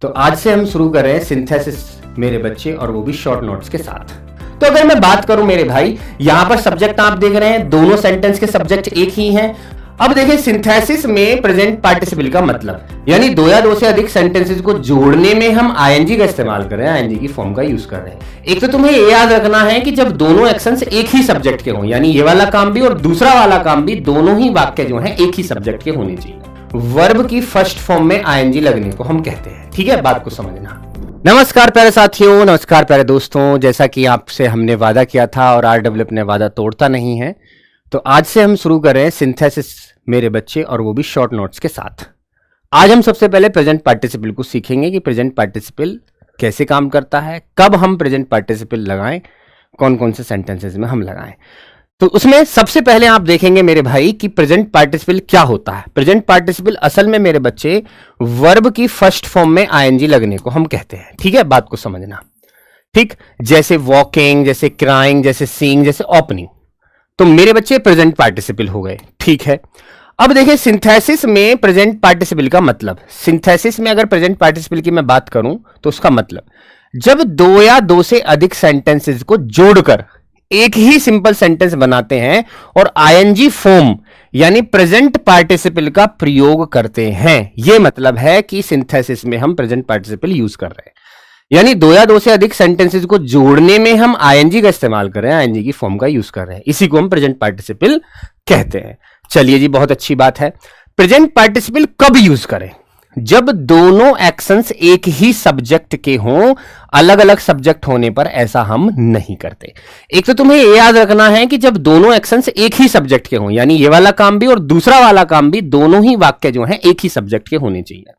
तो आज से हम शुरू कर रहे हैं सिंथेसिस मेरे बच्चे, और वो भी शॉर्ट नोट्स के साथ। तो अगर मैं बात करूं मेरे भाई, यहां पर सब्जेक्ट आप देख रहे हैं, दोनों सेंटेंस के सब्जेक्ट एक ही हैं। अब देखिए सिंथेसिस में प्रेजेंट पार्टिसिपल का मतलब, यानी दो या दो से अधिक सेंटेंसेस को जोड़ने में हम आईएनजी का इस्तेमाल कर रहे हैं, आईएनजी की फॉर्म का यूज कर रहे हैं। एक तो तुम्हें ये याद रखना है कि जब दोनों एक्शंस एक ही सब्जेक्ट के हों, यानी ये वाला काम भी और दूसरा वाला काम भी, दोनों ही वाक्य जो है एक ही सब्जेक्ट के होने चाहिए। वर्ब की फर्स्ट फॉर्म में आईएनजी लगने को हम कहते हैं। ठीक है, बात को समझना। नमस्कार प्यारे साथियों, नमस्कार प्यारे दोस्तों। जैसा कि आपसे हमने वादा किया था और आरडब्ल्यू अपने वादा तोड़ता नहीं है, तो आज से हम शुरू कर रहे हैं सिंथेसिस मेरे बच्चे, और वो भी शॉर्ट नोट्स के साथ। आज हम सबसे पहले प्रेजेंट पार्टिसिपल को सीखेंगे कि प्रेजेंट पार्टिसिपल कैसे काम करता है, कब हम प्रेजेंट पार्टिसिपल लगाएं, कौन कौन से सेंटेंसेस में हम लगाएं। तो उसमें सबसे पहले आप देखेंगे मेरे भाई कि प्रेजेंट पार्टिसिपल क्या होता है। प्रेजेंट पार्टिसिपल असल में मेरे बच्चे वर्ब की फर्स्ट फॉर्म में आईएनजी लगने को हम कहते हैं। ठीक है, बात को समझना। ठीक, जैसे वॉकिंग, जैसे क्राइंग, जैसे सीइंग, जैसे ओपनिंग, तो मेरे बच्चे प्रेजेंट पार्टिसिपल हो गए। ठीक है, अब देखिए सिंथेसिस में प्रेजेंट पार्टिसिपल का मतलब, सिंथेसिस में अगर प्रेजेंट पार्टिसिपल की मैं बात करूं तो उसका मतलब जब दो या दो से अधिक सेंटेंसेस को जोड़कर एक ही सिंपल सेंटेंस बनाते हैं और आईएनजी फॉर्म यानी प्रेजेंट पार्टिसिपल का प्रयोग करते हैं। यह मतलब है कि सिंथेसिस में हम प्रेजेंट पार्टिसिपल यूज कर रहे हैं, यानी दो या दो से अधिक सेंटेंसेस को जोड़ने में हम आईएनजी का इस्तेमाल कर रहे हैं, आईएनजी की फॉर्म का यूज कर रहे हैं। इसी को हम प्रेजेंट पार्टिसिपल कहते हैं। चलिए जी, बहुत अच्छी बात है। प्रेजेंट पार्टिसिपल कब यूज करें? जब दोनों एक्शंस एक ही सब्जेक्ट के हों, अलग अलग सब्जेक्ट होने पर ऐसा हम नहीं करते। एक तो तुम्हें यह याद रखना है कि जब दोनों एक्शंस एक ही सब्जेक्ट के हों, यानी ये वाला काम भी और दूसरा वाला काम भी, दोनों ही वाक्य जो हैं एक ही सब्जेक्ट के होने चाहिए।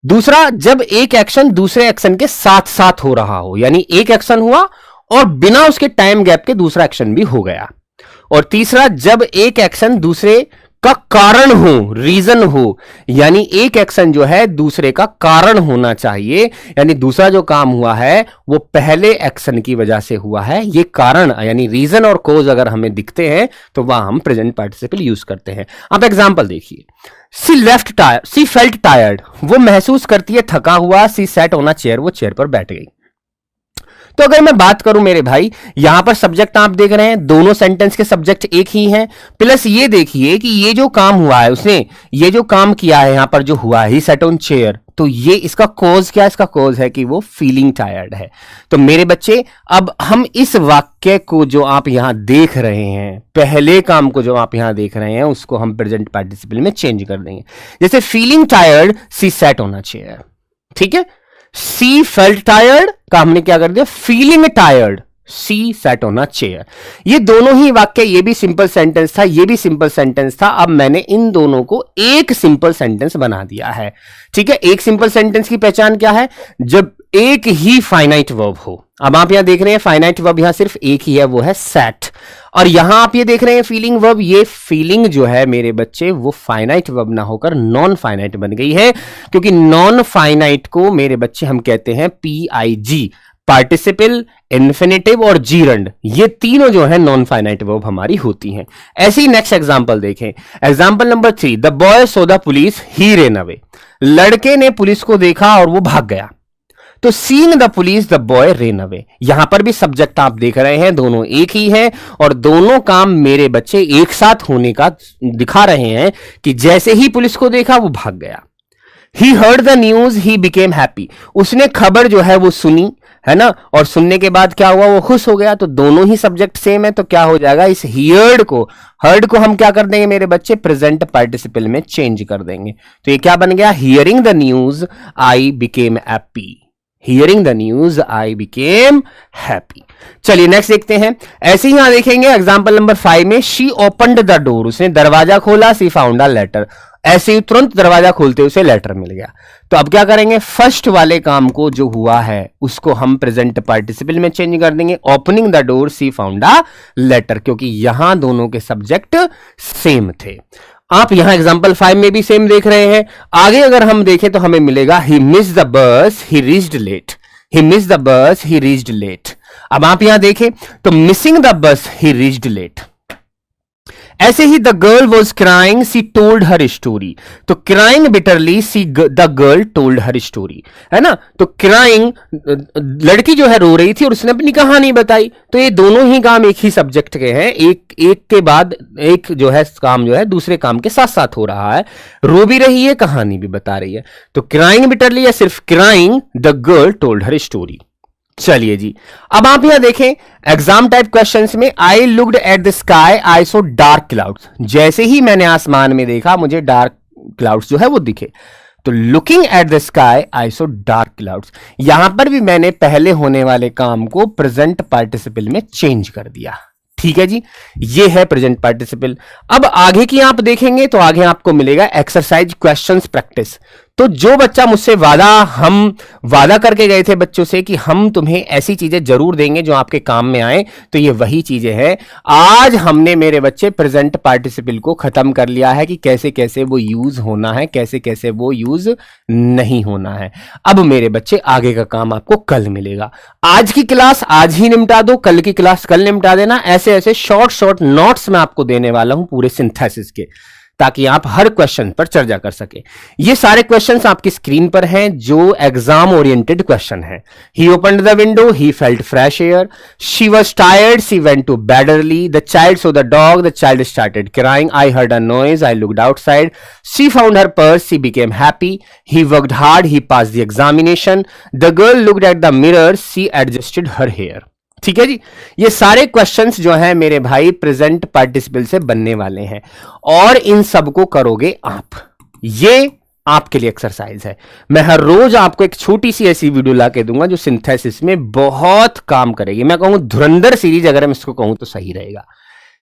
दूसरा, जब एक एक्शन दूसरे एक्शन के साथ साथ हो रहा हो, यानी एक एक्शन हुआ और बिना उसके टाइम गैप के दूसरा एक्शन भी हो गया। और तीसरा, जब एक एक्शन दूसरे का कारण हो, रीजन हो, यानी एक एक्शन जो है दूसरे का कारण होना चाहिए, यानी दूसरा जो काम हुआ है वो पहले एक्शन की वजह से हुआ है। ये कारण यानी रीजन और कोज अगर हमें दिखते हैं तो वह हम प्रेजेंट पार्टिसिपल यूज करते हैं। आप एग्जांपल देखिए, सी फेल्ट टायर्ड, वो महसूस करती है थका हुआ। She sat on a chair, वो चेयर पर बैठ गई। तो अगर मैं बात करूं मेरे भाई, यहां पर सब्जेक्ट आप देख रहे हैं, दोनों सेंटेंस के सब्जेक्ट एक ही हैं। प्लस ये देखिए कि ये जो काम हुआ है, उसने ये जो काम किया है, यहां पर जो हुआ है, ही सैट ऑन चेयर, तो ये इसका कॉज क्या है? इसका कॉज है कि वो फीलिंग टायर्ड है। तो मेरे बच्चे, अब हम इस वाक्य को जो आप यहां देख रहे हैं, पहले काम को जो आप यहां देख रहे हैं, उसको हम प्रेजेंट पार्टिसिपल में चेंज कर देंगे। जैसे feeling tired, she sat on a chair. ठीक है, सी फेल्ट टायर्ड का हमने क्या कर दिया? Feeling tired, she sat on a chair. ये दोनों ही वाक्य, ये भी सिंपल सेंटेंस था, ये भी सिंपल सेंटेंस था। अब मैंने इन दोनों को एक सिंपल सेंटेंस बना दिया है। ठीक है, एक सिंपल सेंटेंस की पहचान क्या है? जब एक ही फाइनाइट वर्ब हो। अब आप यहां देख रहे हैं फाइनाइट वर्ब यहां सिर्फ एक ही है, वो है सैट। और यहां आप ये देख रहे हैं फीलिंग वर्ब, ये फीलिंग जो है मेरे बच्चे वो फाइनाइट वर्ब ना होकर नॉन फाइनाइट बन गई है, क्योंकि नॉन फाइनाइट को मेरे बच्चे हम कहते हैं पीआईजी, पार्टिसिपल, इन्फिनेटिव और जीरंड। ये तीनों जो है नॉन फाइनाइट वर्ब हमारी होती हैं। ऐसे ही नेक्स्ट एग्जांपल देखें, example number 3, the boy saw the police, he rain away. लड़के ने पुलिस को देखा और वो भाग गया। तो seeing the police, the boy rain away. यहां पर भी सब्जेक्ट आप देख रहे हैं, दोनों एक ही हैं और दोनों काम मेरे बच्चे एक साथ होने का दिखा रहे हैं कि जैसे ही पुलिस को देखा वो भाग गया। He heard the news, he became happy. उसने खबर जो है वो सुनी, है ना, और सुनने के बाद क्या हुआ? वो खुश हो गया। तो दोनों ही सब्जेक्ट सेम है, तो क्या हो जाएगा? इस हर्ड को हम क्या कर देंगे मेरे बच्चे? प्रेजेंट पार्टिसिपल में चेंज कर देंगे। तो ये क्या बन गया? Hearing the news, I became happy. Hearing the news, I became happy. चलिए नेक्स्ट देखते हैं। ऐसे ही यहां देखेंगे एग्जांपल नंबर 5 में, she opened the door, उसने दरवाजा खोला, she found a letter, ऐसे ही तुरंत दरवाजा खोलते उसे लेटर मिल गया। तो अब क्या करेंगे? फर्स्ट वाले काम को जो हुआ है उसको हम प्रेजेंट पार्टिसिपल में चेंज कर देंगे, opening the door, she found a letter, क्योंकि यहां दोनों के सब्जेक्ट सेम थे। आप यहां एग्जांपल 5 में भी सेम देख रहे हैं। आगे अगर हम देखें तो हमें मिलेगा, ही missed the bus, he reached late. He missed the bus, he reached late. अब आप यहां देखें तो missing the bus, he reached late. ऐसे ही the girl was crying she told her story, तो crying bitterly she the girl told her story, है ना। तो क्राइंग लड़की जो है रो रही थी और उसने अपनी कहानी बताई। तो ये दोनों ही काम एक ही सब्जेक्ट के हैं, एक के बाद एक जो है काम जो है दूसरे काम के साथ साथ हो रहा है, रो भी रही है कहानी भी बता रही है। तो क्राइंग बिटरली या सिर्फ crying the girl told her story. चलिए जी, अब आप यहां देखें एग्जाम टाइप क्वेश्चंस में, I looked at the sky I so dark clouds, जैसे ही मैंने आसमान में देखा मुझे डार्क क्लाउड्स जो है वो दिखे। तो looking at the sky I so dark clouds, यहां पर भी मैंने पहले होने वाले काम को प्रेजेंट पार्टिसिपल में चेंज कर दिया। ठीक है जी, ये है प्रेजेंट पार्टिसिपल। अब आगे की आप देखेंगे तो आगे आपको मिलेगा एक्सरसाइज क्वेश्चंस प्रैक्टिस। तो जो बच्चा मुझसे हम वादा करके गए थे बच्चों से कि हम तुम्हें ऐसी चीजें जरूर देंगे जो आपके काम में आए, तो ये वही चीजें हैं। आज हमने मेरे बच्चे प्रेजेंट पार्टिसिपल को खत्म कर लिया है कि कैसे कैसे वो यूज होना है, कैसे कैसे वो यूज नहीं होना है। अब मेरे बच्चे आगे का काम आपको कल मिलेगा। आज की क्लास आज ही निपटा दो, कल की क्लास कल निपटा देना। ऐसे ऐसे शॉर्ट नोट्स मैं आपको देने वाला हूं पूरे सिंथेसिस के, ताकि आप हर क्वेश्चन पर चर्चा कर सके। ये सारे क्वेश्चंस आपकी स्क्रीन पर हैं जो एग्जाम ओरिएंटेड क्वेश्चन हैं। He opened the window, he felt fresh air, she was tired, she went to bed early, the child saw the dog, the child started crying, I heard a noise, I looked outside, she found her purse, she became happy, he worked hard, he passed the examination, the girl looked at the mirror, she adjusted her hair. ठीक है जी, ये सारे questions जो हैं मेरे भाई present participle से बनने वाले हैं और इन सबको करोगे आप। ये आपके लिए एक्सरसाइज है। मैं हर रोज आपको एक छोटी सी ऐसी वीडियो ला के दूंगा जो सिंथेसिस में बहुत काम करेगी। मैं कहूं धुरंधर सीरीज, अगर मैं इसको कहूं तो सही रहेगा।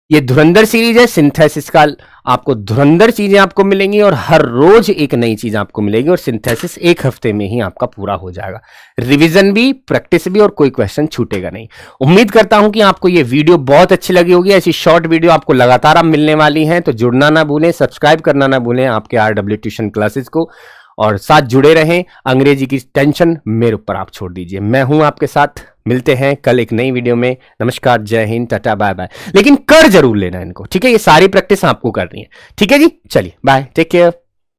ये धुरंधर सीरीज है सिंथेसिस का, आपको धुरंधर चीजें आपको मिलेंगी और हर रोज एक नई चीज आपको मिलेगी और सिंथेसिस एक हफ्ते में ही आपका पूरा हो जाएगा। रिवीजन भी, प्रैक्टिस भी और कोई क्वेश्चन छूटेगा नहीं। उम्मीद करता हूं कि आपको ये वीडियो बहुत अच्छी लगी होगी। ऐसी शॉर्ट वीडियो आपको लगातार अब मिलने वाली हैं, तो जुड़ना ना भूलें, सब्सक्राइब करना ना भूलें आपके RW ट्यूशन क्लासेस को, और साथ जुड़े रहें। अंग्रेजी की टेंशन मेरे ऊपर आप छोड़ दीजिए, मैं हूं आपके साथ। मिलते हैं कल एक नई वीडियो में। नमस्कार, जय हिंद, टाटा, बाय बाय। लेकिन कर जरूर लेना इनको, ठीक है। ये सारी प्रैक्टिस आपको करनी है, ठीक है जी। चलिए बाय, टेक केयर।